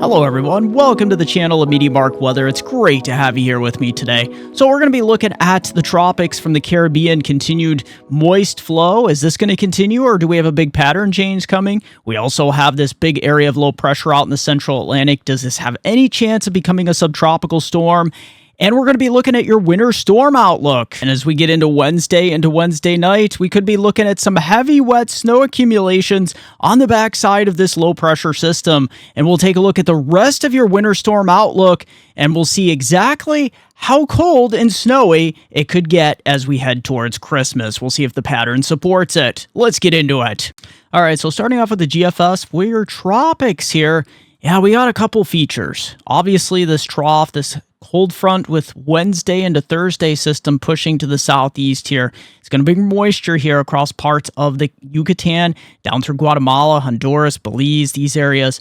Hello everyone, welcome to the channel of MeteoMark Weather. It's great to have you here with me today. So we're going to be looking at the tropics from the Caribbean, continued moist flow. Is this going to continue, or do we have a big pattern change coming? We also have this big area of low pressure out in the central Atlantic. Does this have any chance of becoming a subtropical storm? And we're going to be looking at your winter storm outlook. And as we get into Wednesday night, we could be looking at some heavy wet snow accumulations on the backside of this low pressure system. And we'll take a look at the rest of your winter storm outlook, and we'll see exactly how cold and snowy it could get as we head towards Christmas. We'll see if the pattern supports it. Let's get into it. All right, so starting off with the GFS for your tropics here. Yeah, we got a couple features. Obviously, this trough, this cold front with Wednesday into Thursday system pushing to the southeast here. It's going to bring moisture here across parts of the Yucatan, down through Guatemala, Honduras, Belize, these areas.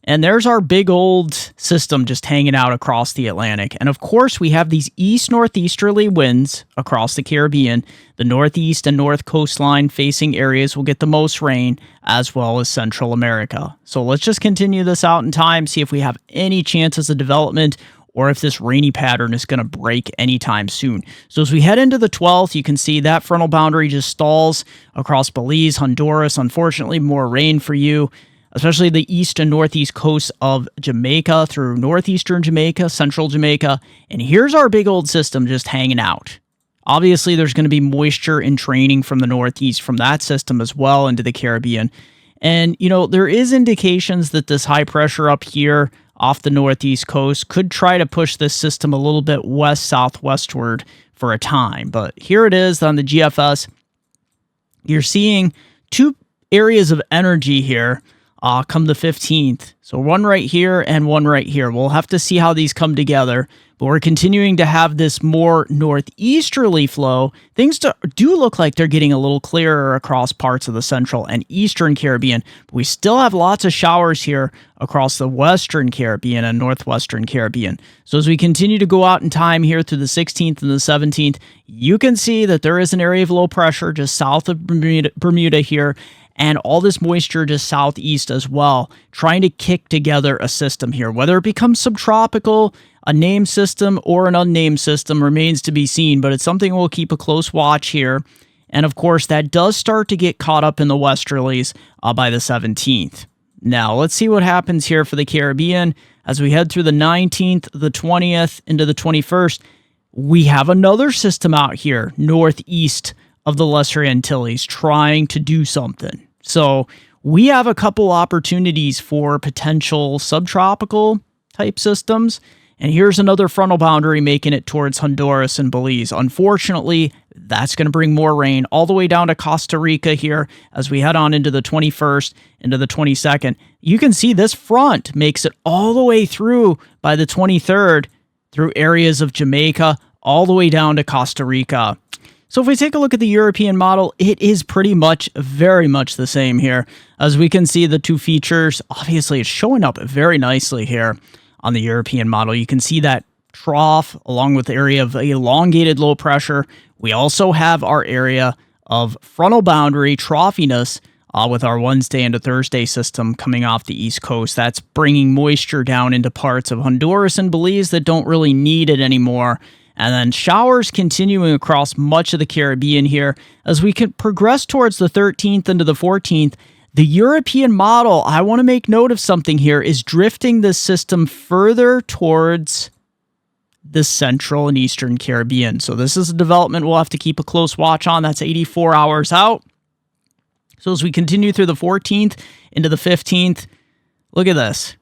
And there's our big old system just hanging out across the Atlantic. And of course, we have these east-northeasterly winds across the Caribbean. The northeast and north coastline facing areas will get the most rain, as well as Central America. So let's just continue this out in time, see if we have any chances of development, or if this rainy pattern is going to break anytime soon. So as we head into the 12th, you can see that frontal boundary just stalls across Belize, Honduras. Unfortunately, more rain for you, especially the east and northeast coast of Jamaica through northeastern Jamaica, central Jamaica. And here's our big old system just hanging out. Obviously, there's going to be moisture in training from the northeast from that system as well into the Caribbean. And, you know, there is indications that this high pressure up here off the northeast coast could try to push this system a little bit west-southwestward for a time. But here it is on the GFS. You're seeing two areas of energy here come the 15th. So one right here and one right here. We'll have to see how these come together. But we're continuing to have this more northeasterly flow. Things do look like they're getting a little clearer across parts of the central and eastern Caribbean. But we still have lots of showers here across the western Caribbean and northwestern Caribbean. So as we continue to go out in time here through the 16th and the 17th, you can see that there is an area of low pressure just south of Bermuda here, and all this moisture just southeast as well, trying to kick together a system here. Whether it becomes subtropical, a named system, or an unnamed system remains to be seen, but it's something we'll keep a close watch here. And of course, that does start to get caught up in the westerlies by the 17th. Now, let's see what happens here for the Caribbean. As we head through the 19th, the 20th, into the 21st, we have another system out here, northeast of the Lesser Antilles, trying to do something. So we have a couple opportunities for potential subtropical type systems. And here's another frontal boundary making it towards Honduras and Belize. Unfortunately, that's going to bring more rain all the way down to Costa Rica here as we head on into the 21st, into the 22nd. You can see this front makes it all the way through by the 23rd through areas of Jamaica, all the way down to Costa Rica. So if we take a look at the European model, it is pretty much very much the same here. As we can see the two features, obviously it's showing up very nicely here on the European model. You can see that trough along with the area of elongated low pressure. We also have our area of frontal boundary troughiness with our Wednesday into Thursday system coming off the east coast. That's bringing moisture down into parts of Honduras and Belize that don't really need it anymore. And then showers continuing across much of the Caribbean here. As we can progress towards the 13th into the 14th, the European model, I want to make note of something here, is drifting this system further towards the central and eastern Caribbean. So this is a development we'll have to keep a close watch on. That's 84 hours out. So as we continue through the 14th into the 15th, look at this.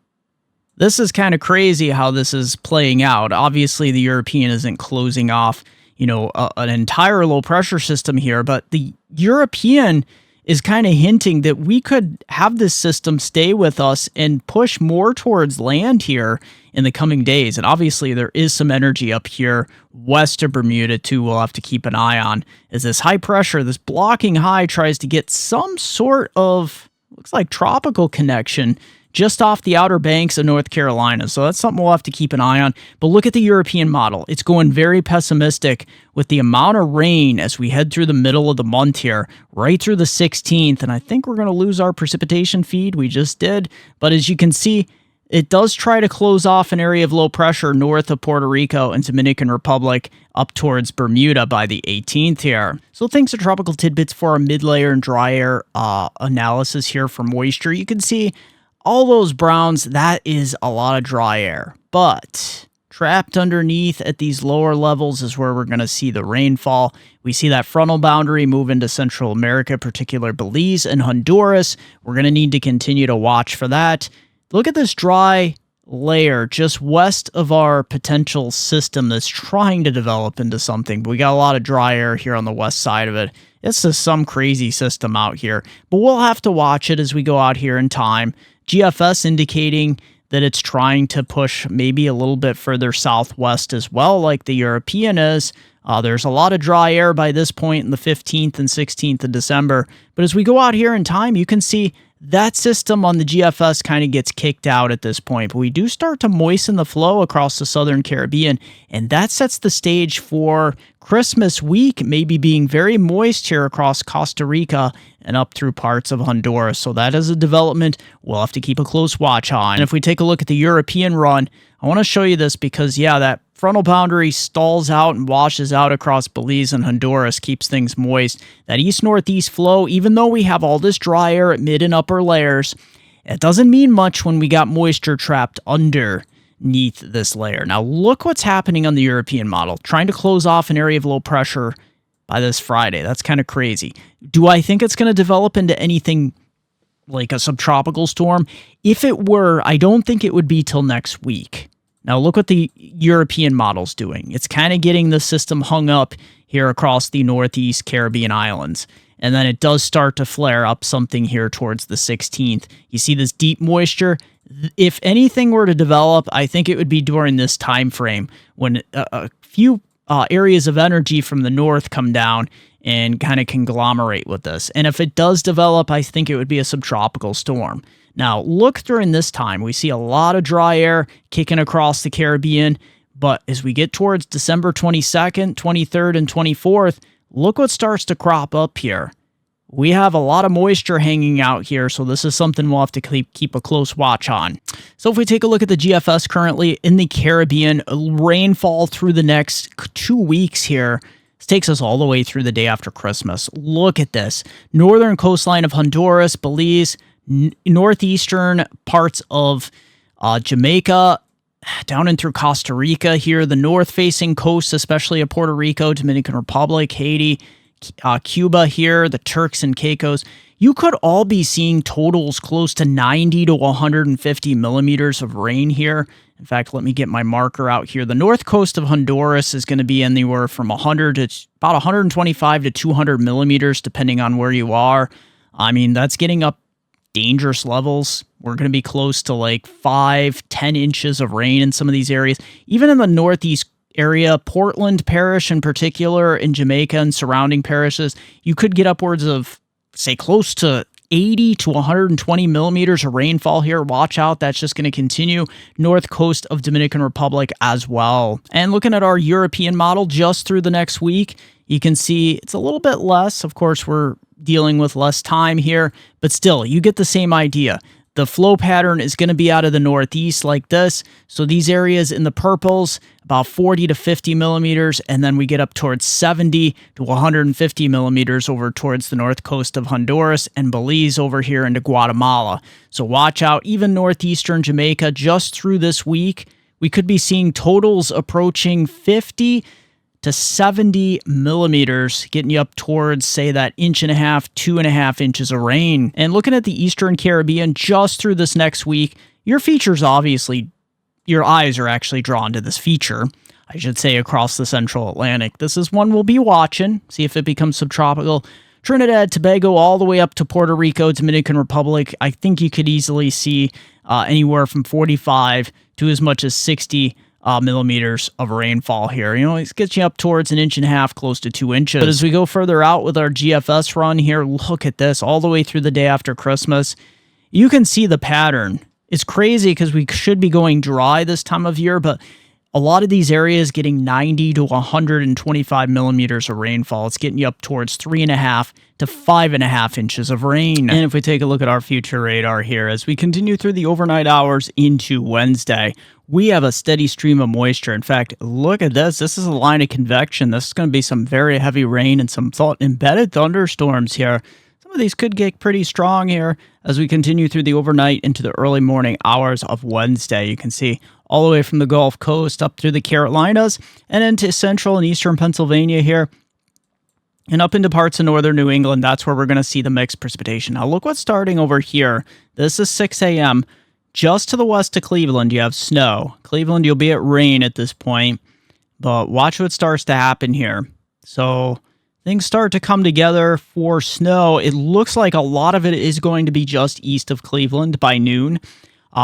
This is kind of crazy how this is playing out. Obviously, the European isn't closing off, an entire low pressure system here, but the European is kind of hinting that we could have this system stay with us and push more towards land here in the coming days. And obviously, there is some energy up here west of Bermuda, too, we'll have to keep an eye on, as this high pressure, this blocking high, tries to get some sort of, looks like tropical connection just off the outer banks of North Carolina. So that's something we'll have to keep an eye on. But look at the European model. It's going very pessimistic with the amount of rain as we head through the middle of the month here, right through the 16th. And I think we're going to lose our precipitation feed. We just did. But as you can see, it does try to close off an area of low pressure north of Puerto Rico and Dominican Republic up towards Bermuda by the 18th here. So thanks to Tropical Tidbits for our mid-layer and dry air analysis here for moisture. You can see all those browns, that is a lot of dry air. But trapped underneath at these lower levels is where we're going to see the rainfall. We see that frontal boundary move into Central America, particularly Belize and Honduras. We're going to need to continue to watch for that. Look at this dry layer just west of our potential system that's trying to develop into something. But we got a lot of dry air here on the west side of it. It's just some crazy system out here. But we'll have to watch it as we go out here in time. GFS indicating that it's trying to push maybe a little bit further southwest as well, like the European is. There's a lot of dry air by this point in the 15th and 16th of December. But as we go out here in time, you can see that system on the GFS kind of gets kicked out at this point. But we do start to moisten the flow across the southern Caribbean, and that sets the stage for Christmas week, maybe being very moist here across Costa Rica and up through parts of Honduras. So that is a development we'll have to keep a close watch on. And if we take a look at the European run, I want to show you this because, yeah, that frontal boundary stalls out and washes out across Belize and Honduras, keeps things moist. That east-northeast flow, even though we have all this dry air at mid and upper layers, it doesn't mean much when we got moisture trapped underneath this layer. Now, look what's happening on the European model, trying to close off an area of low pressure by this Friday. That's kind of crazy. Do I think it's going to develop into anything like a subtropical storm? If it were, I don't think it would be till next week. Now, look what the European model's doing. It's kind of getting the system hung up here across the northeast Caribbean islands. And then it does start to flare up something here towards the 16th. You see this deep moisture? If anything were to develop, I think it would be during this time frame when a few areas of energy from the north come down and kind of conglomerate with this. And if it does develop, I think it would be a subtropical storm. Now, look during this time. We see a lot of dry air kicking across the Caribbean, but as we get towards December 22nd, 23rd, and 24th, look what starts to crop up here. We have a lot of moisture hanging out here, so this is something we'll have to keep a close watch on. So if we take a look at the GFS currently in the Caribbean, rainfall through the next 2 weeks here. This takes us all the way through the day after Christmas. Look at this. Northern coastline of Honduras, Belize, northeastern parts of Jamaica, down in through Costa Rica here, the north-facing coast, especially of Puerto Rico, Dominican Republic, Haiti, Cuba here, the Turks and Caicos. You could all be seeing totals close to 90 to 150 millimeters of rain here. In fact, let me get my marker out here. The north coast of Honduras is going to be anywhere from 100 to about 125 to 200 millimeters, depending on where you are. I mean, that's getting up dangerous levels. We're going to be close to like 5-10 inches of rain in some of these areas. Even in the northeast area, Portland Parish in particular, in Jamaica and surrounding parishes, you could get upwards of, say, close to 80 to 120 millimeters of rainfall here. Watch out. That's just going to continue north coast of Dominican Republic as well. And looking at our European model just through the next week, you can see it's a little bit less. Of course, we're dealing with less time here, but still, you get the same idea. The flow pattern is going to be out of the northeast like this. So these areas in the purples, about 40 to 50 millimeters, and then we get up towards 70 to 150 millimeters over towards the north coast of Honduras and Belize over here into Guatemala. So watch out, even northeastern Jamaica, just through this week, we could be seeing totals approaching 50 to 70 millimeters, getting you up towards, say, that 1.5 2.5 inches of rain. And looking at the Eastern Caribbean just through this next week, your features obviously, your eyes are actually drawn to this feature, I should say, across the Central Atlantic. This is one we'll be watching, see if it becomes subtropical. Trinidad, Tobago, all the way up to Puerto Rico, Dominican Republic. I think you could easily see anywhere from 45 to as much as 60 millimeters of rainfall here. You know, it gets you up towards 1.5 inches, close to 2 inches. But as we go further out with our GFS run here, look at this, all the way through the day after Christmas. You can see the pattern. It's crazy because we should be going dry this time of year, but A lot of these areas getting 90 to 125 millimeters of rainfall. It's getting you up towards 3.5 to 5.5 inches of rain. And if we take a look at our future radar here, as we continue through the overnight hours into Wednesday, we have a steady stream of moisture. In fact, look at this. This is a line of convection. This is going to be some very heavy rain and some embedded thunderstorms here. Some of these could get pretty strong here as we continue through the overnight into the early morning hours of Wednesday. You can see all the way from the Gulf Coast up through the Carolinas and into central and eastern Pennsylvania here and up into parts of northern New England. That's where we're going to see the mixed precipitation. Now look what's starting over here. This is 6 a.m. Just to the west of Cleveland, you have snow. Cleveland, you'll be at rain at this point, but watch what starts to happen here. So things start to come together for snow. It looks like a lot of it is going to be just east of Cleveland by noon.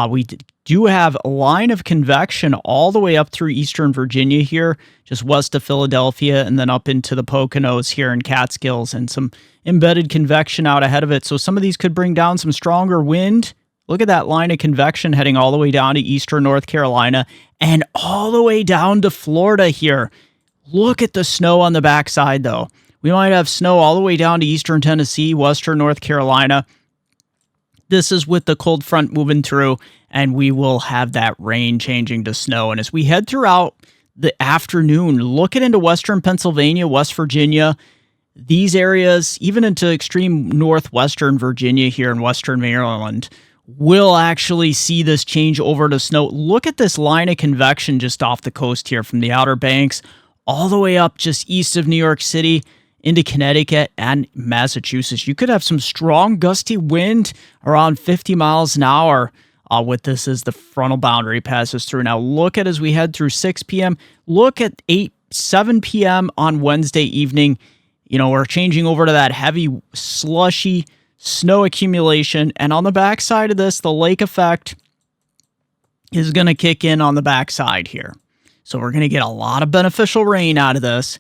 We do have a line of convection all the way up through eastern Virginia here, just west of Philadelphia, and then up into the Poconos here in Catskills, and some embedded convection out ahead of it. So some of these could bring down some stronger wind. Look at that line of convection heading all the way down to eastern North Carolina and all the way down to Florida here. Look at the snow on the backside, though. We might have snow all the way down to eastern Tennessee, western North Carolina. This is with the cold front moving through, and we will have that rain changing to snow. And as we head throughout the afternoon, looking into western Pennsylvania, West Virginia, these areas, even into extreme northwestern Virginia here in western Maryland, will actually see this change over to snow. Look at this line of convection just off the coast here from the Outer Banks all the way up just east of New York City into Connecticut and Massachusetts. You could have some strong gusty wind around 50 miles an hour with this as the frontal boundary passes through. Now look at as we head through 6 p.m. Look at 7 p.m. on Wednesday evening. You know, we're changing over to that heavy, slushy snow accumulation. And on the backside of this, the lake effect is going to kick in on the backside here. So we're going to get a lot of beneficial rain out of this.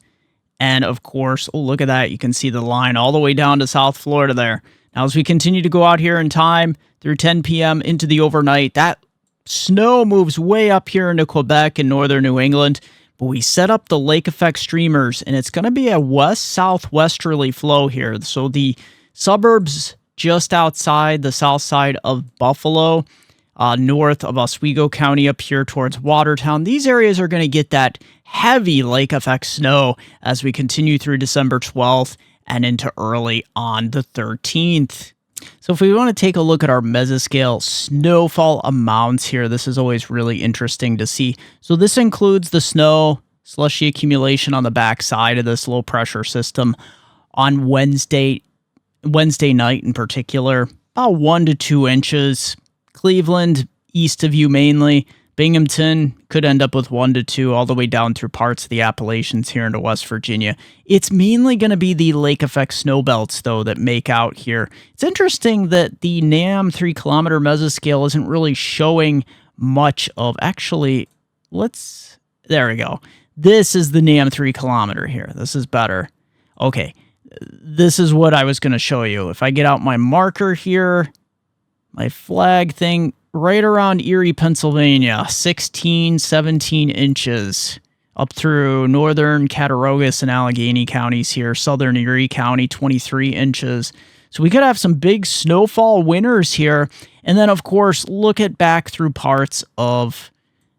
And of course, oh, look at that. You can see the line all the way down to South Florida there. Now, as we continue to go out here in time through 10 p.m. into the overnight, that snow moves way up here into Quebec and northern New England. But we set up the lake effect streamers, and it's going to be a west-southwesterly flow here. So the suburbs just outside the south side of Buffalo, north of Oswego County up here towards Watertown, these areas are going to get that heavy lake effect snow as we continue through December 12th and into early on the 13th. So if we want to take a look at our mesoscale snowfall amounts here, this is always really interesting to see. So this includes the snow, slushy accumulation on the backside of this low pressure system on Wednesday night in particular, about 1 to 2 inches. Cleveland, east of you mainly. Binghamton could end up with 1 to 2 all the way down through parts of the Appalachians here into West Virginia. It's mainly going to be the lake effect snow belts, though, that make out here. It's interesting that the NAM 3-kilometer mesoscale isn't really showing much of... Actually, there we go. This is the NAM 3-kilometer here. This is better. Okay, this is what I was going to show you. If I get out my marker here, my flag thing, right around Erie, Pennsylvania, 16, 17 inches. Up through northern Cattaraugus and Allegheny counties here, southern Erie County, 23 inches. So we could have some big snowfall winters here. And then, of course, look at back through parts of,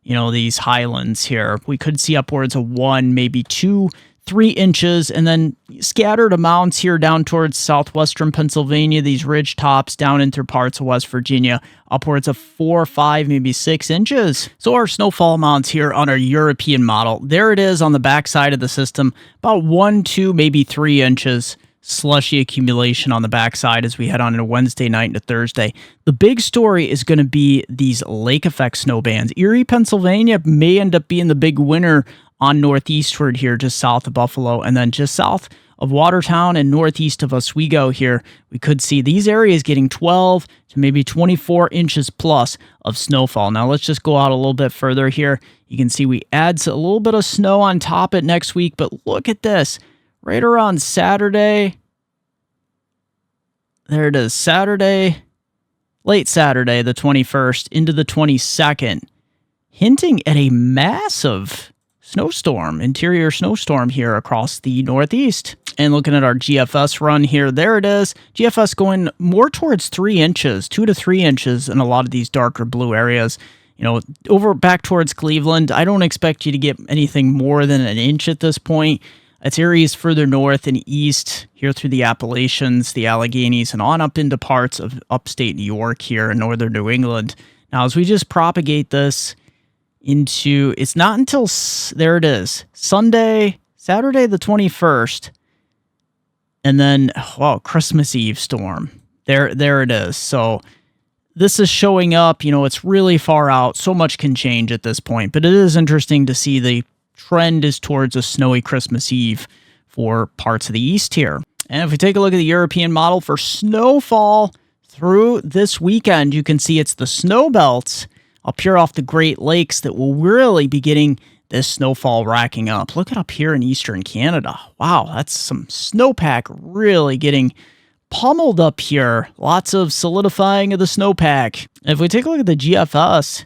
these highlands here. We could see upwards of 1, maybe 2, 3 inches, and then scattered amounts here down towards southwestern Pennsylvania, these ridge tops down into parts of West Virginia, upwards of 4, 5, maybe 6 inches. So our snowfall amounts here on our European model, there it is on the backside of the system, about 1, 2, maybe 3 inches slushy accumulation on the backside as we head on into Wednesday night into Thursday. The big story is going to be these lake effect snow bands. Erie, Pennsylvania may end up being the big winner on northeastward here, just south of Buffalo, and then just south of Watertown and northeast of Oswego here, we could see these areas getting 12 to maybe 24 inches plus of snowfall. Now let's just go out a little bit further here. You can see we add a little bit of snow on top it next week, but look at this. Right around Saturday, there it is, late Saturday, the 21st, into the 22nd. hinting at a massive snowstorm, interior snowstorm here across the northeast. And looking at our GFS run here, there it is. GFS going more towards 3 inches, 2 to 3 inches in a lot of these darker blue areas. You know, over back towards Cleveland, I don't expect you to get anything more than an inch at this point. It's areas further north and east here through the Appalachians, the Alleghenies, and on up into parts of upstate New York here in northern New England. Now, as we just propagate this into, it's not until, there it is, Saturday the 21st, and then, wow, Christmas Eve storm. There it is. So this is showing up, you know, it's really far out. So much can change at this point, but it is interesting to see the trend is towards a snowy Christmas Eve for parts of the east here. And if we take a look at the European model for snowfall through this weekend, you can see it's the snow belts up here off the Great Lakes that will really be getting this snowfall racking up. Look at up here in eastern Canada. Wow, that's some snowpack really getting pummeled up here. Lots of solidifying of the snowpack. If we take a look at the GFS,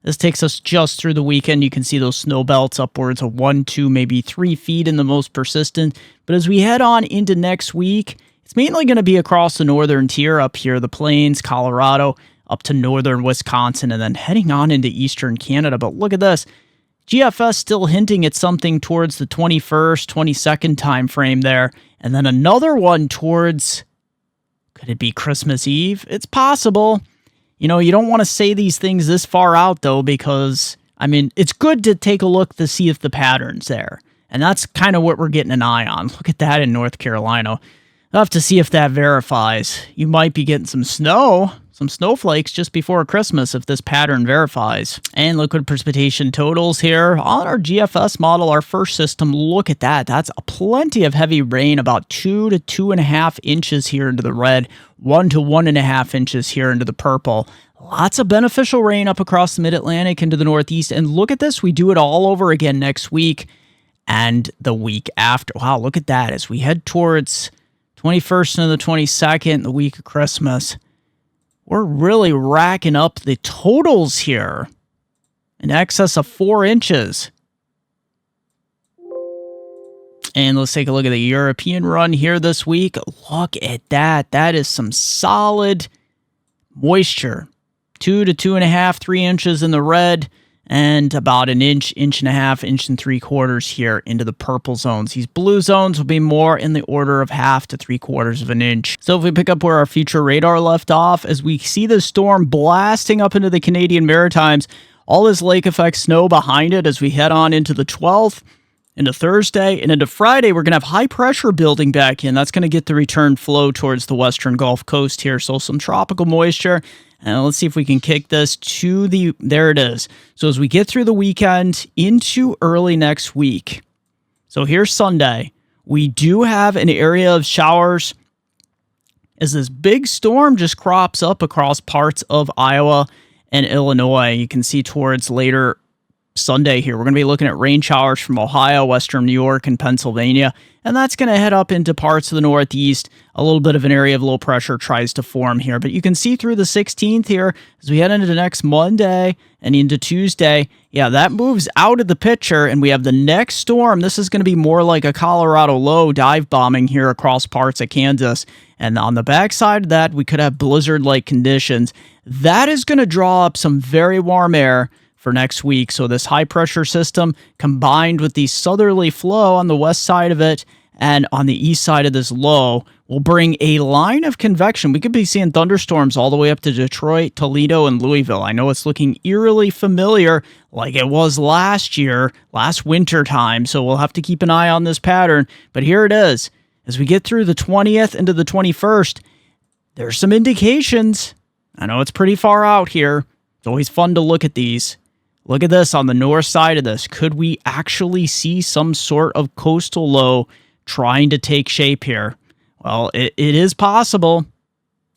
this takes us just through the weekend. You can see those snow belts upwards of 1, 2, maybe 3 feet in the most persistent. But as we head on into next week, it's mainly going to be across the northern tier up here, the plains, Colorado, up to northern Wisconsin, and then heading on into eastern Canada. But look at this. GFS still hinting at something towards the 21st, 22nd time frame there. And then another one towards, could it be Christmas Eve? It's possible. You know, you don't want to say these things this far out, though, because, I mean, it's good to take a look to see if the pattern's there. And that's kind of what we're getting an eye on. Look at that in North Carolina. We'll have to see if that verifies. You might be getting some snow, some snowflakes just before Christmas if this pattern verifies. And liquid precipitation totals here on our GFS model, our first system. Look at that. That's plenty of heavy rain, about 2 to 2.5 inches here into the red, 1 to 1.5 inches here into the purple. Lots of beneficial rain up across the mid-Atlantic into the northeast. And look at this. We do it all over again next week and the week after. Wow, look at that. As we head towards 21st and the 22nd, the week of Christmas, we're really racking up the totals here in excess of 4 inches. And let's take a look at the European run here this week. Look at that. That is some solid moisture. 2 to 2.5, 3 inches in the red, and about an inch, inch and a half, inch and 3/4 here into the purple zones. These blue zones will be more in the order of 1/2 to 3/4 of an inch. So if we pick up where our future radar left off, as we see the storm blasting up into the Canadian Maritimes, all this lake effect snow behind it as we head on into the 12th, into Thursday, and into Friday, we're going to have high pressure building back in. That's going to get the return flow towards the western Gulf Coast here. So some tropical moisture. And let's see if we can kick this to the, there it is. So as we get through the weekend into early next week. So here's Sunday. We do have an area of showers as this big storm just crops up across parts of Iowa and Illinois. You can see towards later Sunday here, we're going to be looking at rain showers from Ohio, western New York, and Pennsylvania. And that's going to head up into parts of the northeast. A little bit of an area of low pressure tries to form here. But you can see through the 16th here, as we head into the next Monday and into Tuesday, yeah, that moves out of the picture. And we have the next storm. This is going to be more like a Colorado low dive bombing here across parts of Kansas. And on the backside of that, we could have blizzard-like conditions. That is going to draw up some very warm air for next week. So this high pressure system combined with the southerly flow on the west side of it and on the east side of this low will bring a line of convection. We could be seeing thunderstorms all the way up to Detroit, Toledo, and Louisville. I know it's looking eerily familiar like it was last year, last winter time. So we'll have to keep an eye on this pattern. But here it is. As we get through the 20th into the 21st, there's some indications. I know it's pretty far out here. It's always fun to look at these. Look at this on the north side of this. Could we actually see some sort of coastal low trying to take shape here? Well, it is possible.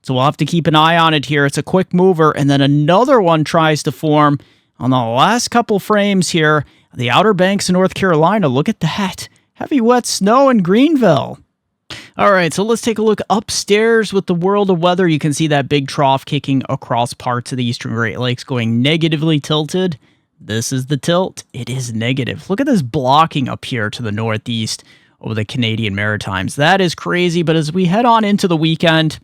So we'll have to keep an eye on it here. It's a quick mover. And then another one tries to form on the last couple frames here. The Outer Banks of North Carolina. Look at that. Heavy wet snow in Greenville. All right, so let's take a look upstairs with the world of weather. You can see that big trough kicking across parts of the eastern Great Lakes going negatively tilted. This is the tilt. It is negative. Look at this blocking up here to the northeast over the Canadian Maritimes. That is crazy, but as we head on into the weekend,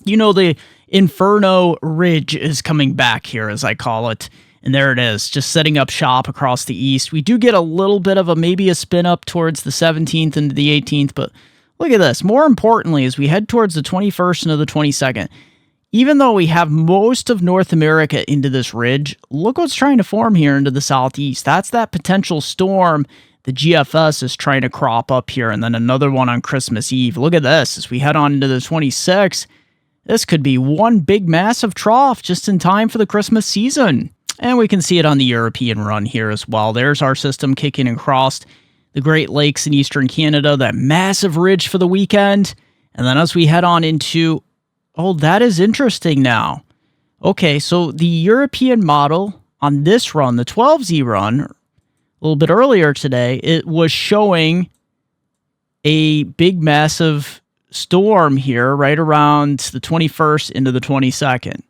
you know, the Inferno Ridge is coming back here, as I call it. And there it is, just setting up shop across the east. We do get a little bit of maybe a spin up towards the 17th and the 18th, but look at this. More importantly, as we head towards the 21st and the 22nd, even though we have most of North America into this ridge, look what's trying to form here into the southeast. That's that potential storm the GFS is trying to crop up here, and then another one on Christmas Eve. Look at this. As we head on into the 26th, this could be one big massive trough just in time for the Christmas season. And we can see it on the European run here as well. There's our system kicking across the Great Lakes in eastern Canada, that massive ridge for the weekend. And then as we head on into, oh, that is interesting now. Okay, so the European model on this run, the 12Z run, a little bit earlier today, it was showing a big massive storm here right around the 21st into the 22nd.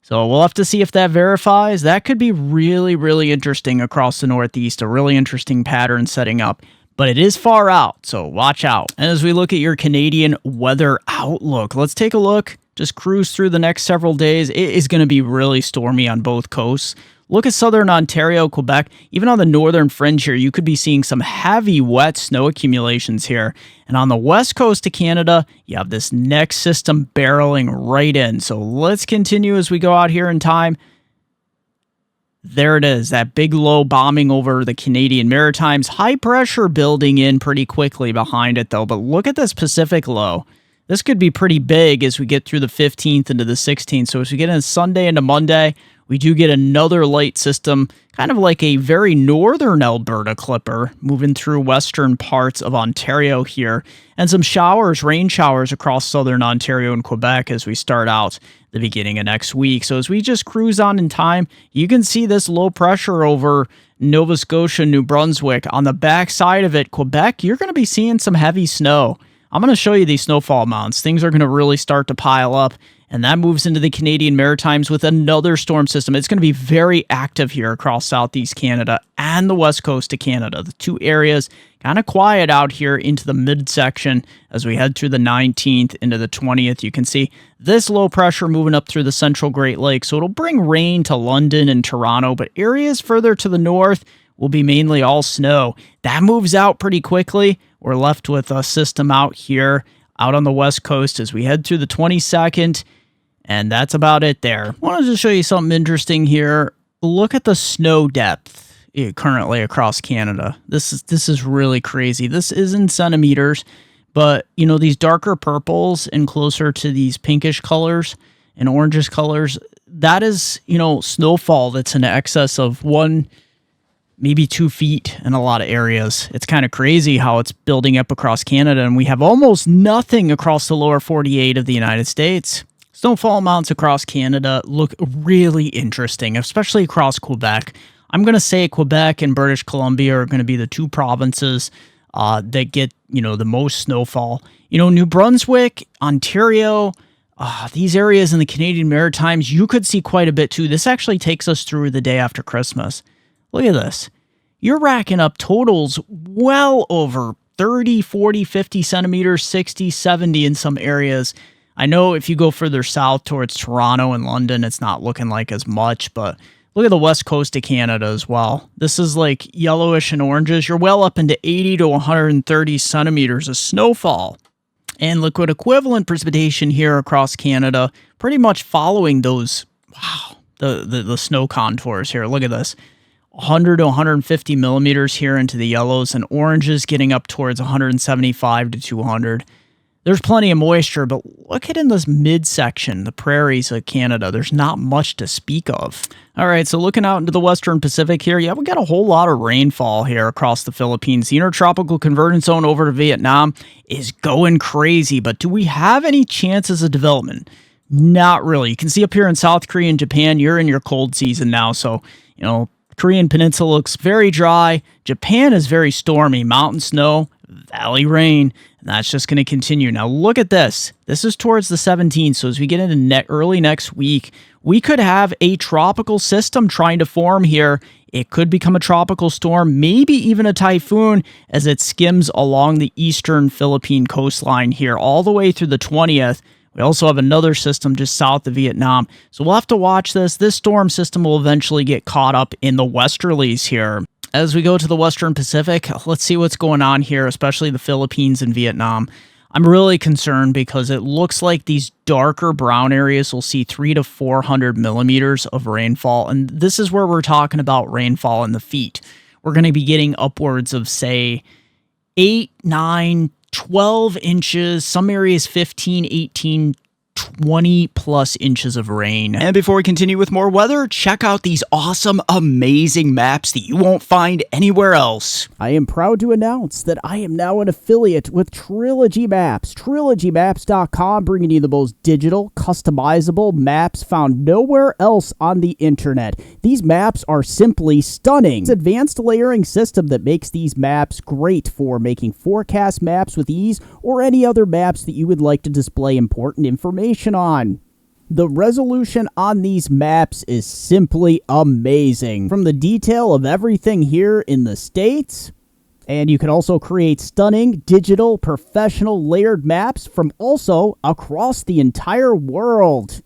So we'll have to see if that verifies. That could be really, really interesting across the Northeast, a really interesting pattern setting up. But it is far out, so watch out. And as we look at your Canadian weather outlook, let's take a look. Just cruise through the next several days. It is going to be really stormy on both coasts. Look at southern Ontario, Quebec. Even on the northern fringe here, you could be seeing some heavy wet snow accumulations here. And on the west coast of Canada, you have this next system barreling right in. So let's continue as we go out here in time. There it is, that big low bombing over the Canadian Maritimes. High pressure building in pretty quickly behind it, though. But look at this Pacific low. This could be pretty big as we get through the 15th into the 16th. So as we get into Sunday into Monday, we do get another light system, kind of like a very northern Alberta clipper, moving through western parts of Ontario here, and some showers, rain showers across southern Ontario and Quebec as we start out the beginning of next week. So as we just cruise on in time, you can see this low pressure over Nova Scotia, New Brunswick. On the back side of it, Quebec, you're going to be seeing some heavy snow. I'm going to show you these snowfall amounts. Things are going to really start to pile up. And that moves into the Canadian Maritimes with another storm system. It's going to be very active here across southeast Canada and the west coast of Canada. The two areas kind of quiet out here into the midsection as we head through the 19th into the 20th. You can see this low pressure moving up through the central Great Lakes. So it'll bring rain to London and Toronto, but areas further to the north will be mainly all snow. That moves out pretty quickly. We're left with a system out here out on the west coast as we head through the 22nd. And that's about it there. I wanted to show you something interesting here. Look at the snow depth currently across Canada. This is really crazy. This is in centimeters, but you know, these darker purples and closer to these pinkish colors and orangish colors, that is, you know, snowfall that's in excess of 1, maybe 2 feet in a lot of areas. It's kind of crazy how it's building up across Canada, and we have almost nothing across the lower 48 of the United States. Snowfall amounts across Canada look really interesting, especially across Quebec. I'm going to say Quebec and British Columbia are going to be the two provinces that get, you know, the most snowfall. You know, New Brunswick, Ontario, these areas in the Canadian Maritimes, you could see quite a bit too. This actually takes us through the day after Christmas. Look at this. You're racking up totals well over 30, 40, 50 centimeters, 60, 70 in some areas. I know if you go further south towards Toronto and London, it's not looking like as much, but look at the west coast of Canada as well. This is like yellowish and oranges. You're well up into 80 to 130 centimeters of snowfall. And liquid equivalent precipitation here across Canada, pretty much following those, wow, the snow contours here. Look at this. 100 to 150 millimeters here into the yellows, and oranges getting up towards 175 to 200. There's plenty of moisture, but look at in this midsection, the prairies of Canada. There's not much to speak of. All right, so looking out into the western Pacific here, yeah, we got a whole lot of rainfall here across the Philippines. The intertropical convergence zone over to Vietnam is going crazy, but do we have any chances of development? Not really. You can see up here in South Korea and Japan, you're in your cold season now, so, you know, Korean Peninsula looks very dry. Japan is very stormy. Mountain snow, valley rain, and that's just going to continue. Now look at this. This is towards the 17th, so as we get into early next week, we could have a tropical system trying to form here. It could become a tropical storm, maybe even a typhoon, as it skims along the eastern Philippine coastline here all the way through the 20th. We also have another system just south of Vietnam, so we'll have to watch this. This storm system will eventually get caught up in the westerlies here. As we go to the Western Pacific, let's see what's going on here, especially the Philippines and Vietnam. I'm really concerned because it looks like these darker brown areas will see 300 to 400 millimeters of rainfall, and this is where we're talking about rainfall in the feet. We're going to be getting upwards of, say, 8, 9, 12 inches, some areas 15, 18, 20 plus inches of rain. And before we continue with more weather, check out these awesome, amazing maps that you won't find anywhere else. I am proud to announce that I am now an affiliate with Trilogy Maps. TrilogyMaps.com, bringing you the most digital, customizable maps found nowhere else on the internet. These maps are simply stunning. It's an advanced layering system that makes these maps great for making forecast maps with ease, or any other maps that you would like to display important information on. The resolution on these maps is simply amazing. From the detail of everything here in the States, and you can also create stunning digital professional layered maps from also across the entire world.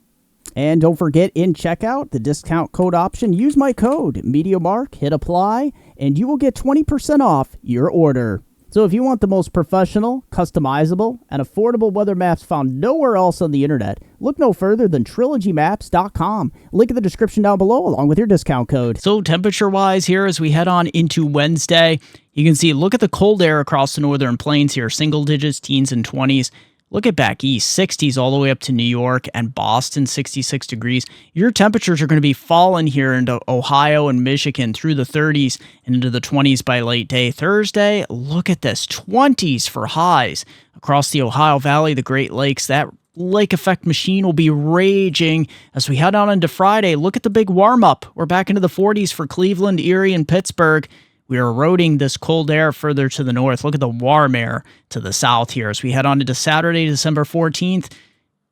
And don't forget, in checkout, the discount code option, use my code MeteoMark, hit apply, and you will get 20% off your order. So if you want the most professional, customizable, and affordable weather maps found nowhere else on the internet, look no further than TrilogyMaps.com. Link in the description down below along with your discount code. So temperature-wise here, as we head on into Wednesday, you can see, look at the cold air across the northern plains here, single digits, teens, and 20s. Look at back east, 60s all the way up to New York and Boston, 66 degrees. Your temperatures are going to be falling here into Ohio and Michigan through the 30s and into the 20s by late day. Thursday, look at this, 20s for highs across the Ohio Valley, the Great Lakes. That lake effect machine will be raging as we head on into Friday. Look at the big warm-up. We're back into the 40s for Cleveland, Erie, and Pittsburgh. We are eroding this cold air further to the north. Look at the warm air to the south here as we head on into Saturday, December 14th.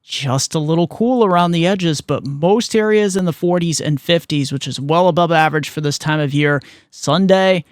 Just a little cool around the edges, but most areas in the 40s and 50s, which is well above average for this time of year. Sunday,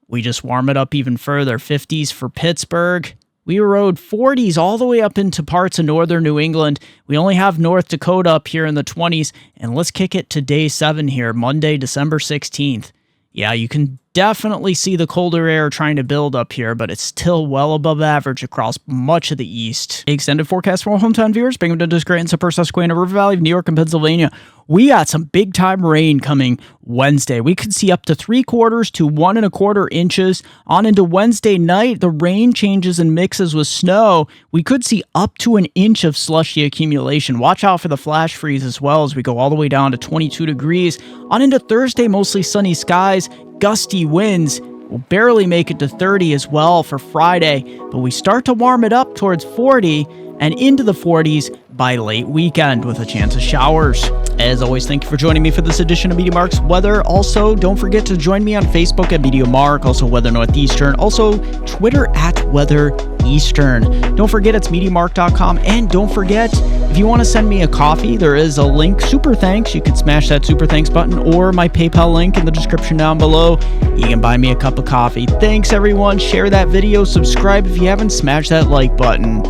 we just warm it up even further. 50s for Pittsburgh. We erode 40s all the way up into parts of northern New England. We only have North Dakota up here in the 20s. And let's kick it to day 7 here, Monday, December 16th. Yeah, you can definitely see the colder air trying to build up here, but it's still well above average across much of the east. Extended forecast for all hometown viewers, Binghamton, Discreet, and Upper Susquehanna, River Valley, New York, and Pennsylvania. We got some big-time rain coming Wednesday. We could see up to 3/4 to 1 1/4 inches. On into Wednesday night, the rain changes and mixes with snow. We could see up to 1 inch of slushy accumulation. Watch out for the flash freeze as well as we go all the way down to 22 degrees. On into Thursday, mostly sunny skies, gusty winds. We'll barely make it to 30 as well for Friday, but we start to warm it up towards 40 and into the 40s by late weekend with a chance of showers. As always, thank you for joining me for this edition of MeteoMark's Weather. Also, don't forget to join me on Facebook at MeteoMark, also Weather Northeastern, also Twitter at Weather Eastern. Don't forget, it's MeteoMark.com, and don't forget, if you want to send me a coffee, there is a link, Super Thanks. You can smash that Super Thanks button or my PayPal link in the description down below. You can buy me a cup of coffee. Thanks, everyone. Share that video. Subscribe if you haven't. Smash that like button.